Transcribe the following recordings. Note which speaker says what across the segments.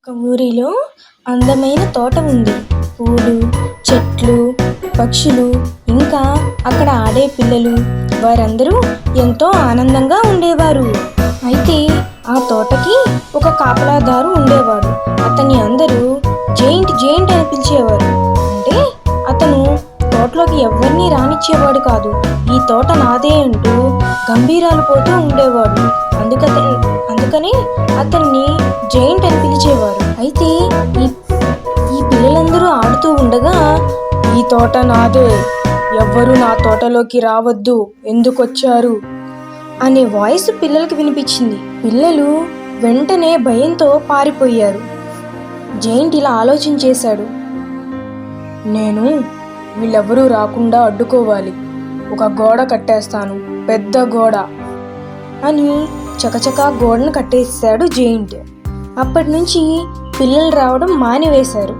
Speaker 1: ఒక ఊరిలో అందమైన తోట ఉంది. పూలు, చెట్లు, పక్షులు, ఇంకా అక్కడ ఆడే పిల్లలు వారందరూ ఎంతో ఆనందంగా ఉండేవారు. అయితే ఆ తోటకి ఒక కాపలాదారు ఉండేవాడు. అతన్ని అందరూ జైంట్ జైంట్ అని పిలిచేవారు. అంటే అతను తోటలోకి ఎవరిని రానిచ్చేవాడు కాదు. ఈ తోట నాదే అంటూ గంభీరాలు పోతూ ఉండేవాడు. అందుకనే అతన్ని జైంట్ అని పిలిచేవారు. అయితే ఈ ఈ పిల్లలందరూ ఆడుతూ ఉండగా, ఈ తోట నాదే, ఎవ్వరూ నా తోటలోకి రావద్దు, ఎందుకొచ్చారు అనే వాయిస్ పిల్లలకి వినిపించింది. పిల్లలు వెంటనే భయంతో పారిపోయారు. జైంట్ ఇలా ఆలోచించేశాడు, నేను వీళ్ళెవ్వరూ రాకుండా అడ్డుకోవాలి, ఒక గోడ కట్టేస్తాను, పెద్ద గోడ అని చకచకా గోడను కట్టేశాడు జైంట్. అప్పటి నుంచి పిల్లలు రావడం మానివేశారు.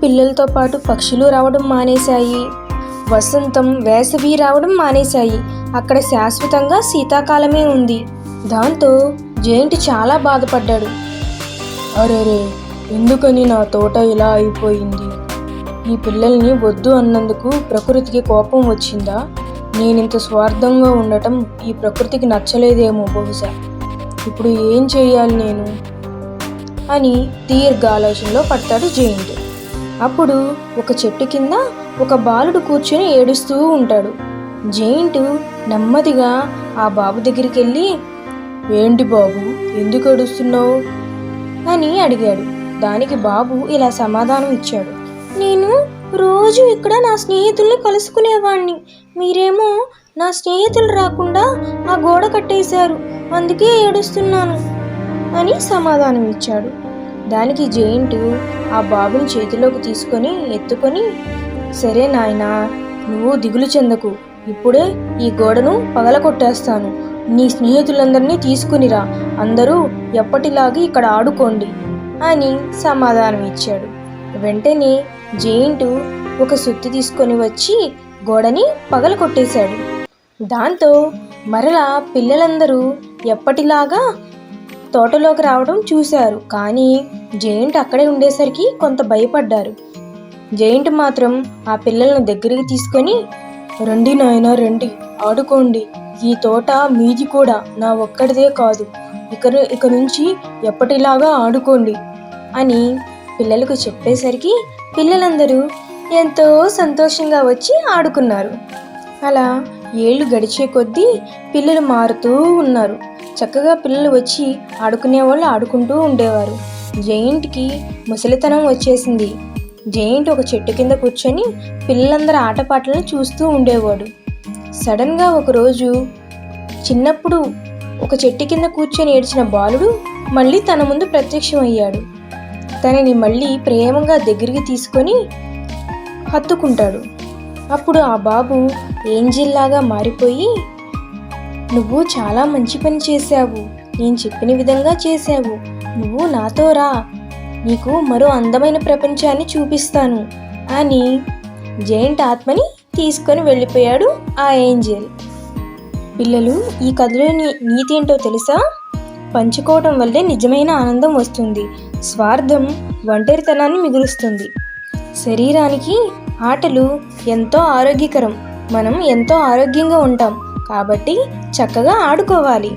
Speaker 1: పిల్లలతో పాటు పక్షులు రావడం మానేశాయి. వసంతం, వేసవి రావడం మానేశాయి. అక్కడ శాశ్వతంగా శీతాకాలమే ఉంది. దాంతో జైంట్ చాలా బాధపడ్డాడు. అరేరే, ఎందుకని నా తోట ఇలా అయిపోయింది? ఈ పిల్లల్ని వద్దు అన్నందుకు ప్రకృతికి కోపం వచ్చిందా? నేనింత స్వార్థంగా ఉండటం ఈ ప్రకృతికి నచ్చలేదేమో బహుశా. ఇప్పుడు ఏం చేయాలి నేను అని దీర్ఘ ఆలోచనలో పడతాడు జైంట్. అప్పుడు ఒక చెట్టు కింద ఒక బాలుడు కూర్చొని ఏడుస్తూ ఉంటాడు. జైంట్ నెమ్మదిగా ఆ బాబు దగ్గరికి వెళ్ళి, ఏంటి బాబు, ఎందుకు ఏడుస్తున్నావు అని అడిగాడు. దానికి బాబు ఇలా సమాధానం ఇచ్చాడు, నేను రోజు ఇక్కడ నా స్నేహితుల్ని కలుసుకునేవాణ్ణి, మీరేమో నా స్నేహితులు రాకుండా ఆ గోడ కట్టేశారు, అందుకే ఏడుస్తున్నాను అని సమాధానం ఇచ్చాడు. దానికి జైంట్ ఆ బాబుని చేతిలోకి ఎత్తుకొని, సరే నాయనా, నువ్వు దిగులు చెందకు, ఇప్పుడే ఈ గోడను పగలకొట్టేస్తాను, నీ స్నేహితులందరినీ తీసుకునిరా, అందరూ ఎప్పటిలాగే ఇక్కడ ఆడుకోండి అని సమాధానం ఇచ్చాడు. వెంటనే జైంట్ ఒక సుత్తి తీసుకొని వచ్చి గోడని పగలకొట్టేశాడు. దాంతో మరలా పిల్లలందరూ ఎప్పటిలాగా తోటలోకి రావడం చూశారు. కానీ జైంట్ అక్కడే ఉండేసరికి కొంత భయపడ్డారు. జైంట్ మాత్రం ఆ పిల్లలను దగ్గరికి తీసుకొని, రండి నాయనా రండి, ఆడుకోండి, ఈ తోట మీది కూడా, నా ఒక్కడిదే కాదు, ఇక నుంచి ఎప్పటిలాగా ఆడుకోండి అని పిల్లలకు చెప్పేసరికి పిల్లలందరూ ఎంతో సంతోషంగా వచ్చి ఆడుకున్నారు. అలా ఏళ్ళు గడిచే కొద్దీ పిల్లలు మారుతూ ఉన్నారు. చక్కగా పిల్లలు వచ్చి ఆడుకునే వాళ్ళు ఆడుకుంటూ ఉండేవారు. జైంట్కి ముసలితనం వచ్చేసింది. జైంట్ ఒక చెట్టు కింద కూర్చొని పిల్లలందరి ఆటపాటలను చూస్తూ ఉండేవాడు. సడన్గా ఒకరోజు చిన్నప్పుడు ఒక చెట్టు కింద కూర్చొని ఏడ్చిన బాలుడు మళ్ళీ తన ముందు ప్రత్యక్షమయ్యాడు. తనని మళ్ళీ ప్రేమగా దగ్గరికి తీసుకొని హత్తుకుంటాడు. అప్పుడు ఆ బాబు ఏంజిల్ లాగా మారిపోయి, నువ్వు చాలా మంచి పని చేశావు, నేను చెప్పిన విధంగా చేశావు, నువ్వు నాతో రా, నీకు మరో అందమైన ప్రపంచాన్ని చూపిస్తాను అని జైంట్ ఆత్మని తీసుకొని వెళ్ళిపోయాడు ఆ ఏంజెల్. పిల్లలు, ఈ కథలోని నీతి ఏంటో తెలుసా? పంచుకోవటం వల్లే నిజమైన ఆనందం వస్తుంది. స్వార్థం ఒంటరితనాన్ని మిగులుస్తుంది. శరీరానికి ఆటలు ఎంతో ఆరోగ్యకరం. మనం ఎంతో ఆరోగ్యంగా ఉంటాం కాబట్టి చక్కగా ఆడుకోవాలి.